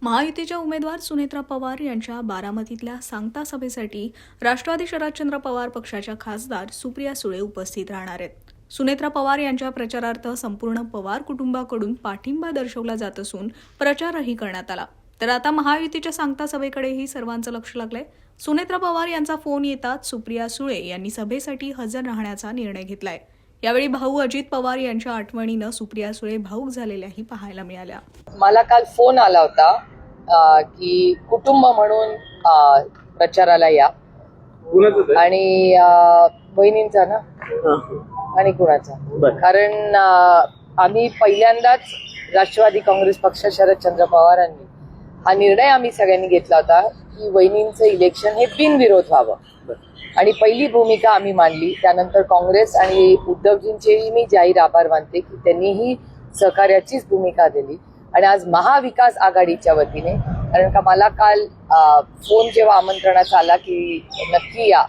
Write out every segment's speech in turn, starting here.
महायुतीच्या उमेदवार सुनेत्रा पवार यांच्या बारामतीतल्या सांगता सभेसाठी राष्ट्रवादी शरदचंद्र पवार पक्षाच्या खासदार सुप्रिया सुळे उपस्थित राहणार आहेत. सुनेत्रा पवार यांच्या प्रचारार्थ संपूर्ण पवार कुटुंबाकडून पाठिंबा दर्शवला जात असून प्रचारही करण्यात आला. तर आता महायुतीच्या सांगता सभेकडेही सर्वांचं लक्ष लागलंय. सुनेत्रा पवार यांचा फोन येताच सुप्रिया सुळे यांनी सभेसाठी हजर राहण्याचा निर्णय घेतलाय. यावेळी भाऊ अजित पवार यांच्या आठवणीनं सुप्रिया सुळे भाऊक झालेल्याही पाहायला मिळाल्या. मला काल फोन आला होता की कुटुंब म्हणून प्रचाराला या आणि बहिणींचा ना आणि कुणाचा, कारण आम्ही पहिल्यांदाच राष्ट्रवादी काँग्रेस पक्ष शरदचंद्र पवारांनी हा निर्णय आम्ही सगळ्यांनी घेतला होता की वहिनींचं इलेक्शन हे बिनविरोध व्हावं आणि पहिली भूमिका आम्ही मांडली. त्यानंतर काँग्रेस आणि उद्धवजींचेही मी जाहीर आभार मानते की त्यांनीही सहकार्याचीच भूमिका दिली. आणि आज महाविकास आघाडीच्या वतीने, कारण का मला काल फोन जेव्हा आमंत्रणाचा आला की नक्की या,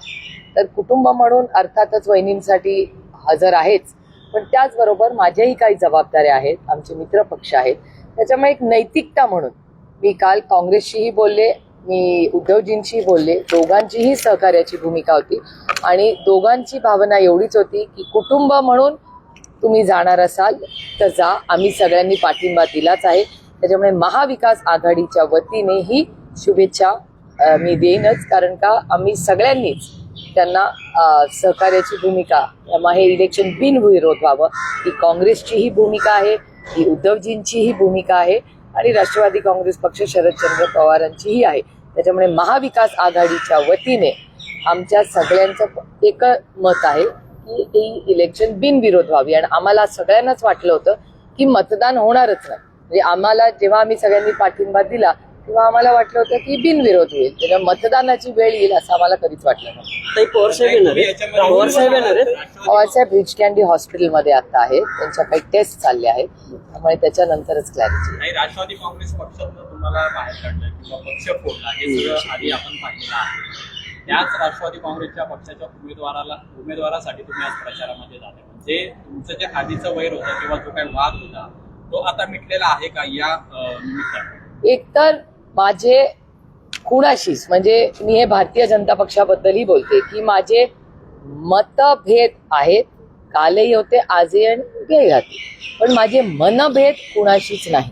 तर कुटुंब म्हणून अर्थातच वहिनींसाठी हजर आहेच, पण त्याचबरोबर माझ्याही काही जबाबदाऱ्या आहेत, आमचे मित्र पक्ष आहेत. त्याच्यामुळे एक नैतिकता म्हणून मी काल काँग्रेसशीही बोलले, मी उद्धवजींशी बोलले, दोघांचीही सहकार्याची भूमिका होती आणि दोघांची भावना एवढीच होती की कुटुंब म्हणून तुम्ही जाणार असाल तर जा, आम्ही सगळ्यांनी पाठिंबा दिलाच आहे. त्याच्यामुळे महाविकास आघाडीच्या वतीनेही शुभेच्छा मी देईनच, कारण का आम्ही सगळ्यांनीच त्यांना सहकार्याची भूमिका, हे इलेक्शन बिनविरोध व्हावं ही काँग्रेसचीही भूमिका आहे, ही उद्धवजींचीही भूमिका आहे आणि राष्ट्रवादी काँग्रेस पक्ष शरदचंद्र पवारांचीही आहे. त्याच्यामुळे महाविकास आघाडीच्या वतीने आमच्या सगळ्यांचं एक मत आहे की ही इलेक्शन बिनविरोध व्हावी. आणि आम्हाला सगळ्यांनाच वाटलं होतं की मतदान होणारच नाही, म्हणजे आम्हाला जेव्हा आम्ही सगळ्यांनी पाठिंबा दिला तेव्हा आम्हाला वाटलं होतं की बिनविरोध होईल, त्याच्या मतदानाची वेळ येईल असं आम्हाला कधीच वाटलं नाही. पवारसाहेब रिच कॅन्डी हॉस्पिटलमध्ये आता आहेत, त्यांच्या काही टेस्ट चालल्या आहेत, त्यामुळे त्याच्यानंतरच क्लॅरिटी. राष्ट्रवादी काँग्रेस पक्षातून तुम्हाला बाहेर काढलं किंवा पक्ष फोडला हे सगळं आधी आपण पाहिलेलं आहे. त्याच राष्ट्रवादी काँग्रेसच्या पक्षाच्या उमेदवारासाठी तुम्ही आज प्रचारामध्ये झाले, म्हणजे तुमचं जे आधीचं वैर होतं किंवा जो काही वाद होता तो आता मिटलेला आहे का या निमित्ताने? एकतर माझे कुणाशीच, म्हणजे मी हे भारतीय जनता पक्षाबद्दलही बोलते की माझे मतभेद आहेत, कालही होते, आजही आणि उद्याही राहतील, पण माझे मनभेद कुणाशीच नाही.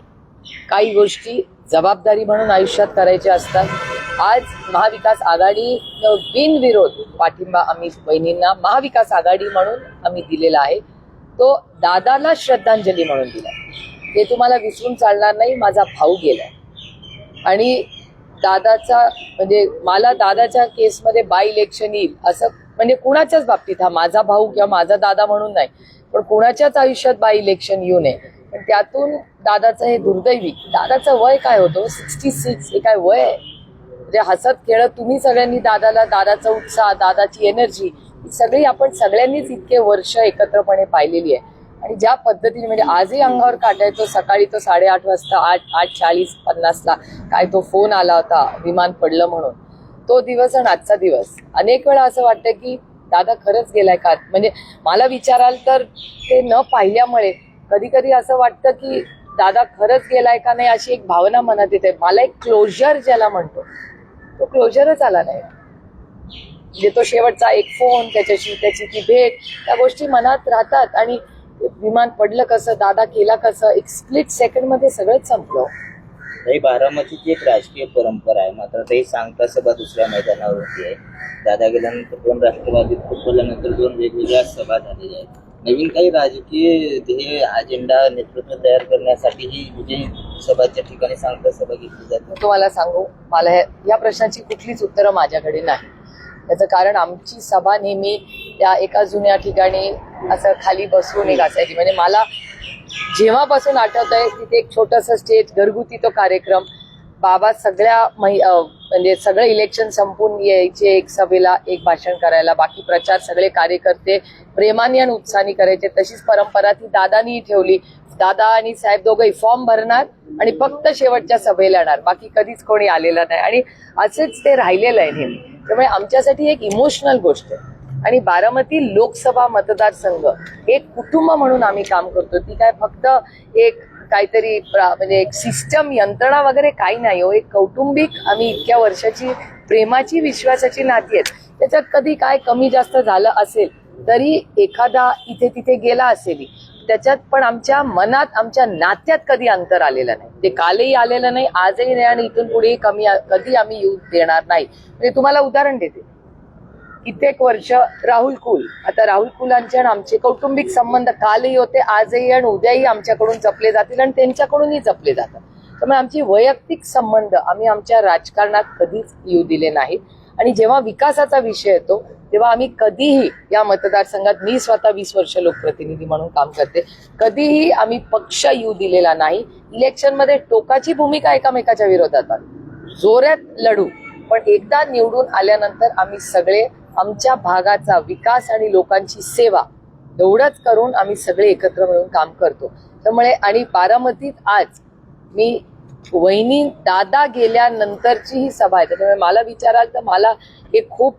काही गोष्टी जबाबदारी म्हणून आयुष्यात करायच्या असतात. आज महाविकास आघाडी बिनविरोध पाठिंबा आम्ही बहिणींना महाविकास आघाडी म्हणून आम्ही दिलेला आहे, तो दादाला श्रद्धांजली म्हणून दिला. ते तुम्हाला विसरून चालणार नाही. माझा भाऊ गेलाय आणि दादाचा, म्हणजे मला दादाच्या केसमध्ये बाय इलेक्शन येईल असं, म्हणजे कुणाच्याच बाबतीत, हा माझा भाऊ किंवा माझा दादा म्हणून नाही, पण कुणाच्याच आयुष्यात बाय इलेक्शन येऊ नये. पण त्यातून दादाचं हे दुर्दैवी, दादाचं वय काय होतं 66, हे काय वय आहे? म्हणजे हसत खेळत तुम्ही सगळ्यांनी दादाला, दादाचा उत्साह, दादाची एनर्जी सगळी आपण सगळ्यांनीच इतके वर्ष एकत्रपणे पाहिलेली आहे. आणि ज्या पद्धतीने, म्हणजे आजही अंगावर काटायचो, सकाळी तो 8:30 वाजता 8:40-50 काय तो फोन आला होता विमान पडलं म्हणून, तो दिवस आणि आजचा दिवस. अनेक वेळा असं वाटतं की दादा खरंच गेलाय का, म्हणजे मला विचाराल तर ते न पाहिल्यामुळे कधी कधी असं वाटतं की दादा खरंच गेलाय का नाही अशी एक भावना मनात येते. मला एक क्लोजर ज्याला म्हणतो तो क्लोजरच आला नाही. म्हणजे तो शेवटचा एक फोन, त्याच्याशी त्याची ती भेट, त्या गोष्टी मनात राहतात. आणि विमान पडलं कसं, दादा केला कसं, एक स्प्लिट सेकंड मध्ये सगळंच संपलं. बारामतीची एक राजकीय परंपरा आहे, मात्र ते सांगता सभा दुसऱ्या मैदानावर होती आहे. दादा गेल्यानंतर 2 राष्ट्रवादीत फुटबॉलनंतर 2 वेगवेगळ्या सभा झालेल्या आहेत. नवीन काही राजकीय ध्येय अजेंडा नेतृत्व तयार करण्यासाठी ही विजय सभाच्या ठिकाणी सांगता सभा घेतली जाते. तुम्हाला सांगू, मला या प्रश्नाची कुठलीच उत्तरं माझ्याकडे नाही. त्याचं कारण आमची सभा नेहमी त्या एका जुन्या ठिकाणी असं खाली बसून एक असायची. म्हणजे मला जेव्हापासून आठवत आहे तिथे एक छोटंसं स्टेज, घरगुती तो कार्यक्रम, बाबा सगळ्या म्हणजे सगळं इलेक्शन संपून यायचे एक सभेला, एक भाषण करायला, बाकी प्रचार सगळे कार्यकर्ते प्रेमाने आणि उत्साहाने करायचे. तशीच परंपरा ती दादानीही ठेवली. दादा आणि साहेब दोघंही फॉर्म भरणार आणि फक्त शेवटच्या सभेला येणार, बाकी कधीच कोणी आलेलं नाही. आणि असेच ते राहिलेलं आहे नेहमी. त्यामुळे आमच्यासाठी एक इमोशनल गोष्ट आहे. आणि बारामती लोकसभा मतदारसंघ एक कुटुंब म्हणून आम्ही काम करतो. ती काय फक्त एक काहीतरी म्हणजे एक सिस्टम यंत्रणा वगैरे काही नाही हो. एक कौटुंबिक आम्ही इतक्या वर्षाची प्रेमाची विश्वासाची नाती आहेत. त्याच्यात कधी काय कमी जास्त झालं असेल तरी एखादा इथे तिथे गेला असेल, त्याच्यात पण आमच्या मनात आमच्या नात्यात कधी अंतर आलेलं नाही. ते कालही आलेलं नाही, आजही नाही आणि इथून पुढे कधी आम्ही येऊ देणार नाही. म्हणजे तुम्हाला उदाहरण देते, कित्येक वर्ष राहुल कुल, आता राहुल कुलांचे आणि आमचे कौटुंबिक संबंध कालही होते, आजही आणि उद्याही आमच्याकडून जपले जातील आणि त्यांच्याकडूनही जपले जातात. त्यामुळे आमची वैयक्तिक संबंध आम्ही आमच्या राजकारणात कधीच येऊ दिले नाहीत. आणि जेव्हा विकासाचा विषय येतो तेव्हा आम्ही कधीही या मतदारसंघात, मी स्वतः 20 वर्ष लोकप्रतिनिधी म्हणून काम करते, कधीही आम्ही पक्ष येऊ दिलेला नाही. इलेक्शनमध्ये टोकाची भूमिका एकामेकाच्या विरोधात जोरात लढू, पण एकदा निवडून आल्यानंतर आम्ही सगळे आमच्या भागाचा विकास आणि लोकांची सेवा एवढंच करून आम्ही सगळे एकत्र मिळून काम करतो. त्यामुळे आणि बारामतीत आज मी वहिनी दादा गेल्यानंतरची ही सभा आहे. त्याच्यामुळे मला विचाराल तर मला हे खूप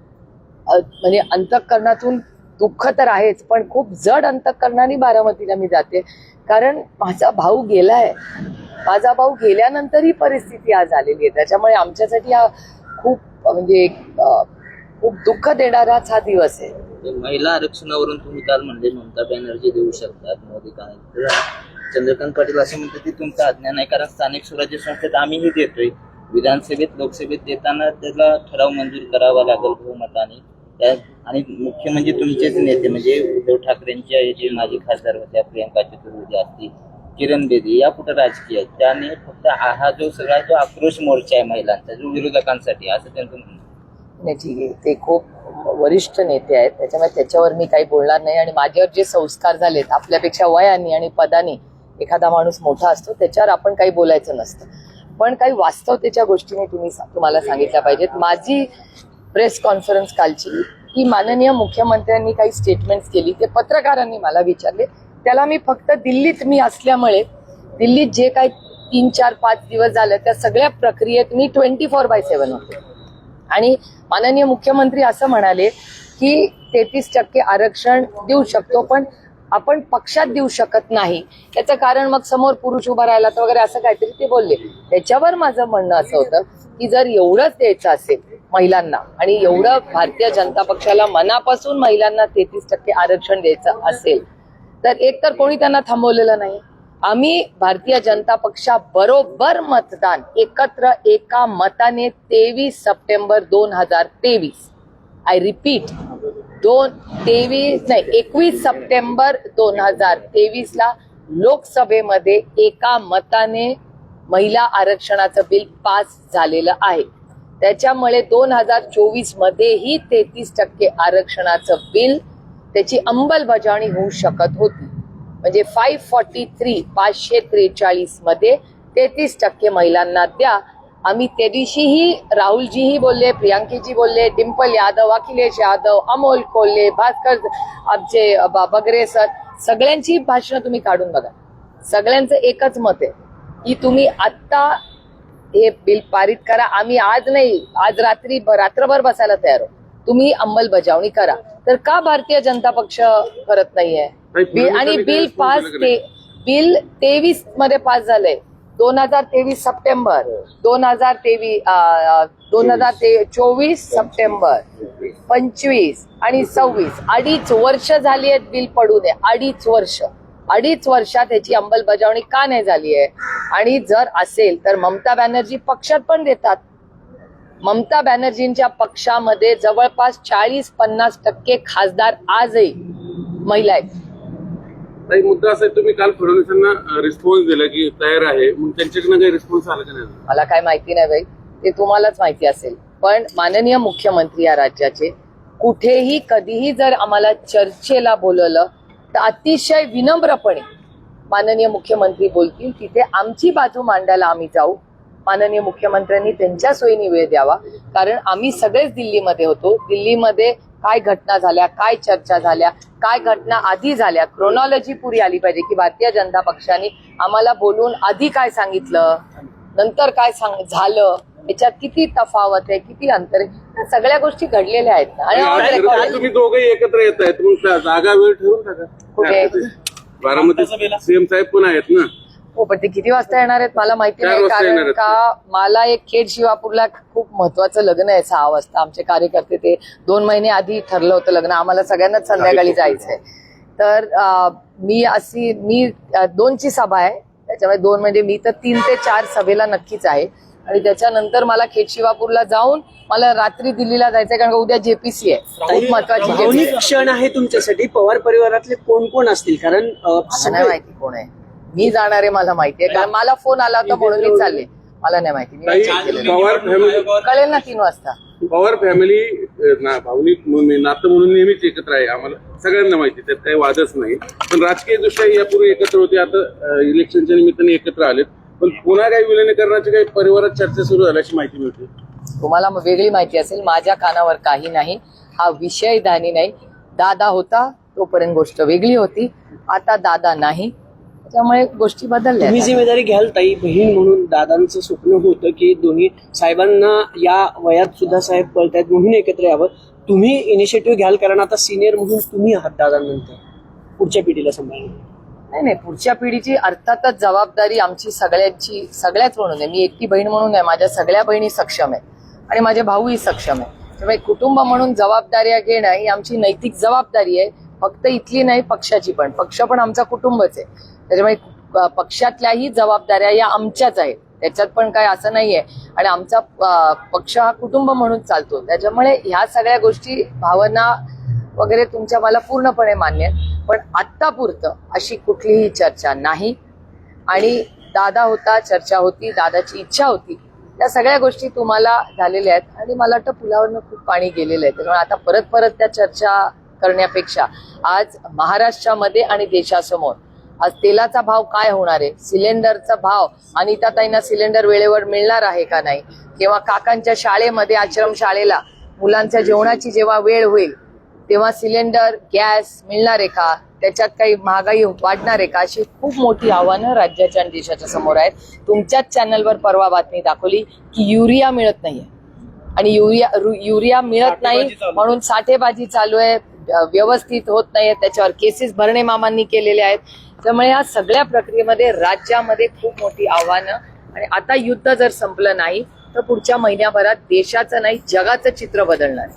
म्हणजे अंतःकरणातून दुःख तर आहेच, पण खूप जड अंतःकरणाने बारामतीला मी जाते. कारण माझा भाऊ गेलाय, माझा भाऊ गेल्यानंतर ही परिस्थिती आज आलेली आहे. त्याच्यामुळे आमच्यासाठी हा खूप म्हणजे खूप दुःख देणाराच हा दिवस आहे. महिला आरक्षणावरून तुम्ही काल म्हणजे ममता बॅनर्जी देऊ शकतात, मोदी का नाही. चंद्रकांत पाटील असं म्हणतात की तुमचं अज्ञान आहे, कारण स्थानिक स्वराज्य संस्थेत आम्हीही देतोय. विधानसभेत लोकसभेत देताना त्याला ठराव मंजूर करावा लागेल बहुमताने. आणि मुख्य म्हणजे तुमचेच नेते म्हणजे उद्धव ठाकरेंच्या जे माजी खासदार होत्या, प्रियंका चतुर्वेदी असतील, किरण बेदी, या कुठं राजकीय आहेत. त्याने फक्त हा जो सगळा जो आक्रोश मोर्चा आहे महिलांचा, जो विरोधकांसाठी, असं त्यांचं म्हणणं. नाही, ठीक आहे, ते खूप वरिष्ठ नेते आहेत, त्याच्यामुळे त्याच्यावर मी काही बोलणार नाही. आणि माझ्यावर जे संस्कार झालेत, आपल्यापेक्षा वयाने आणि पदाने एखादा माणूस मोठा असतो, त्याच्यावर आपण काही बोलायचं नसतं. पण काही वास्तवतेच्या गोष्टीने तुम्हाला सांगितल्या पाहिजेत. माझी प्रेस कॉन्फरन्स कालची ही माननीय मुख्यमंत्र्यांनी काही स्टेटमेंट्स केली, ते पत्रकारांनी मला विचारले. त्याला मी फक्त दिल्लीत मी असल्यामुळे दिल्लीत जे काही 3, 4, 5 दिवस झाले त्या सगळ्या प्रक्रियेत मी 24/7 होते. आणि माननीय मुख्यमंत्री असं म्हणाले की 33% आरक्षण देऊ शकतो, पण आपण पक्षात देऊ शकत नाही. याचं कारण मग समोर पुरुष उभा राहिला तर वगैरे असं काहीतरी ते बोलले. त्याच्यावर माझं म्हणणं असं होतं की जर एवढंच द्यायचं असेल महिलांना आणि एवढं भारतीय जनता पक्षाला मनापासून महिलांना 33% आरक्षण द्यायचं असेल तर एक तर कोणी त्यांना थांबवलेलं नाही. आम्ही भारतीय जनता पक्षाबरोबर मतदान एकत्र एका मताने 23 सप्टेंबर 2023, आय रिपीट 21 सप्टेंबर 2023 लोकसभेमध्ये एका मताने महिला आरक्षणाचं बिल पास झालेलं आहे. त्याच्यामुळे 2024 मध्येही 33% आरक्षणाचं बिल त्याची अंमलबजावणी होऊ शकत होती. म्हणजे 543 मध्ये 33% महिलांना द्या. आम्ही त्या दिवशीही राहुलजीही बोलले, प्रियांकीजी बोलले, डिंपल यादव, अखिलेश यादव, अमोल कोल्हे, भास्कर, आमचे बगरे सर, सगळ्यांची भाषणं तुम्ही काढून बघा. सगळ्यांचं एकच मत आहे की तुम्ही आत्ता हे बिल पारित करा. आम्ही आज नाही, आज रात्रभर बसायला तयार आहोत. तुम्ही अंमलबजावणी करा. तर का भारतीय जनता पक्ष करत नाहीये? आणि बिल 23 मध्ये पास झालंय. 2023 सप्टेंबर 2024 सप्टेंबर 25 आणि 26 2.5 वर्ष झाली आहेत बिल पडू नये. 2.5 वर्षात याची अंमलबजावणी का नाही झाली आहे? आणि जर असेल तर ममता बॅनर्जी पक्षात पण देतात. ममता बॅनर्जींच्या पक्षामध्ये जवळपास 40-50% खासदार आजही महिला आहेत. काही मुद्दा असा तुम्ही काल फडणवीसांना रिस्पॉन्स दिला की तयार आहे, मग त्यांच्याकडनं काही रिस्पॉन्स आला का नाही? मला काय माहिती नाही बाई, ते तुम्हालाच माहिती असेल. पण माननीय मुख्यमंत्री या राज्याचे कुठेही कधीही जर आम्हाला चर्चेला बोलवलं तर अतिशय विनम्रपणे माननीय मुख्यमंत्री बोलतील, तिथे आमची बाजू मांडायला आम्ही जाऊ. माननीय मुख्यमंत्र्यांनी त्यांच्या सोयीने वेळ द्यावा, कारण आम्ही सगळेच दिल्लीमध्ये होतो. दिल्लीमध्ये काय घटना झाल्या, काय चर्चा झाल्या, काय घटना आधी झाल्या, क्रोनॉलॉजी पुरी आली पाहिजे की भारतीय जनता पक्षाने आम्हाला बोलून आधी काय सांगितलं, नंतर काय झालं, याच्यात किती तफावत आहे, किती अंतर आहे, सगळ्या गोष्टी घडलेल्या आहेत. आणि तुम्ही दोघंही एकत्र येत आहेत, मग जागा वेळ ठरवून टाका. कुठे बारामती सीएम साहेब पण आहेत ना, हो, पण ते किती वाजता येणार आहेत मला माहिती 4 नाही, वाजता येणार कारण आहेत. का मला एक खेड शिवापूरला खूप महत्वाचं लग्न आहे 6 वाजता. आमचे कार्यकर्ते ते 2 महिने आधी ठरलं होतं लग्न, आम्हाला सगळ्यांनाच संध्याकाळी जायचंय. तर मी 2ची सभा आहे, त्याच्यामुळे 2 म्हणजे मी तर 3 ते 4 सभेला नक्कीच आहे. आणि त्याच्यानंतर मला खेड शिवापूरला जाऊन मला रात्री दिल्लीला जायचंय, कारण का उद्या JPC आहे, खूप महत्वाची भावनिक क्षण आहे तुमच्यासाठी. पवार परिवारातले कोण कोण असतील? कारण मला नाही माहिती कोण आहे. मी जाणार आहे मला माहिती आहे, कारण मला फोन आला होता म्हणून मी चालले. मला नाही माहिती, मी ताई, check केलेलं. पवार फॅमिली कळेल ना 3 वाजता. पवार फॅमिली भावनिक नातं म्हणून नेहमीच एकत्र आहे, आम्हाला सगळ्यांना माहिती, त्यात काही वादच नाही. पण राजकीय दृष्ट्या यापूर्वी एकत्र होते, आता इलेक्शनच्या निमित्ताने एकत्र आलेत. पण पुन्हा काही विलिनीकरणाची काही परिवारात चर्चा सुरू झाल्याची माहिती मिळते. तुम्हाला वेगळी माहिती असेल, माझ्या कानावर काही नाही. हा विषय धानी नाही. दादा होता तोपर्यंत गोष्ट वेगळी होती, आता दादा नाही, त्यामुळे गोष्टी बदलल्या. तुम्ही जिम्मेदारी घ्याल ताई, बहीण म्हणून. दादांचं स्वप्न होतं की दोन्ही साहेबांना या वयात सुद्धा साहेब पळतायत म्हणून एकत्र यावं. तुम्ही इनिशिएटिव्ह घ्याल, कारण आता सिनियर म्हणून तुम्ही आहात दादांनंतर पुढच्या पिढीला सांभाळणं. नाही, पुढच्या पिढीची अर्थातच जबाबदारी आमची सगळ्यांची, सगळ्याच म्हणून आहे. मी एकटी बहीण म्हणून आहे, माझ्या सगळ्या बहिणी सक्षम आहेत आणि माझे भाऊही सक्षम आहे. त्यामुळे कुटुंब म्हणून जबाबदाऱ्या घेणं ही आमची नैतिक जबाबदारी आहे. फक्त इथली नाही, पक्षाची पण. पक्ष पण आमचा कुटुंबच आहे, त्याच्यामुळे पक्षातल्याही जबाबदाऱ्या या आमच्याच आहेत, त्याच्यात पण काय असं नाहीये. आणि आमचा पक्ष हा कुटुंब म्हणून चालतो, त्याच्यामुळे ह्या सगळ्या गोष्टी, भावना वगैरे तुमच्या मला पूर्णपणे मान्य आहेत. पण आत्तापुरतं अशी कुठलीही चर्चा नाही. आणि दादा होता, चर्चा होती, दादाची इच्छा होती, त्या सगळ्या गोष्टी तुम्हाला झालेल्या आहेत. आणि मला वाटतं पुलावरनं खूप पाणी गेलेलं आहे, त्यामुळे आता परत त्या चर्चा करण्यापेक्षा आज महाराष्ट्रामध्ये आणि देशासमोर आज तेलाचा भाव काय होणार आहे, सिलेंडरचा भाव, अनिताताईंना सिलेंडर वेळेवर मिळणार आहे का नाही, किंवा काकांच्या शाळेमध्ये, आश्रम शाळेला मुलांच्या जेवणाची जेव्हा वेळ होईल तेव्हा सिलेंडर, गॅस मिळणार आहे का, त्याच्यात काही महागाई वाढणार आहे का, अशी खूप मोठी आव्हानं राज्याच्या आणि देशाच्या समोर आहेत. तुमच्याच चॅनलवर परवा बातमी दाखवली की युरिया मिळत नाहीये, आणि युरिया मिळत नाही म्हणून साठेबाजी चालू आहे, व्यवस्थित होत नाहीये, त्याच्यावर केसेस भरणे मामांनी केलेले आहेत. त्यामुळे या सगळ्या प्रक्रियेमध्ये राज्यामध्ये खूप मोठी आव्हानं. आणि आता युद्ध जर संपलं नाही तर पुढच्या महिन्याभरात देशाचं नाही, जगाचं चित्र बदलणार आहे.